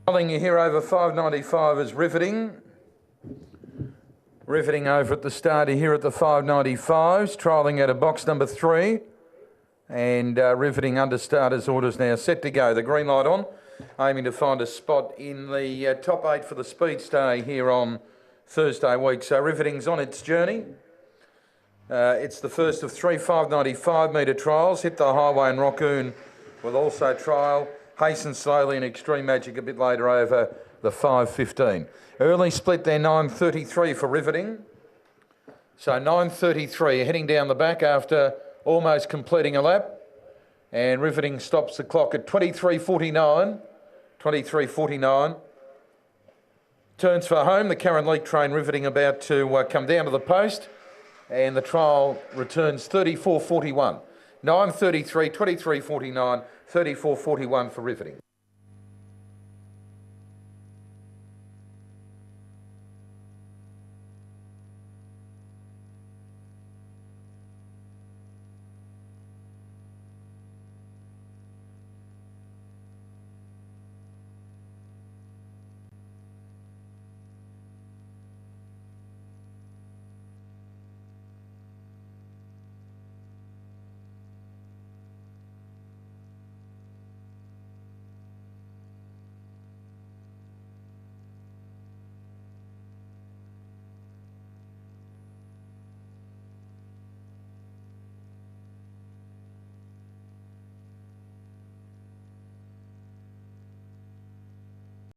Calling you here over 595 is Riveting. Riveting over at the starter here at the 595s, trialling out of box number 3. And Riveting under starters orders now set to go. The green light on, aiming to find a spot in the top 8 for the Speed Star here on Thursday week. So Riveting's on its journey. It's the first of 3 595 metre trials. Hit the Highway and Raccoon will also trial. Hasten Slowly and Extreme Magic a bit later over the 515. Early split there, 9.33 for Riveting. So 9.33 heading down the back after almost completing a lap. And Riveting stops the clock at 23.49. 23.49. Turns for home. The current leak train Riveting about to come down to the post. And the trial returns 34.41. 9.33, 23.49, 34.41 for Riveting.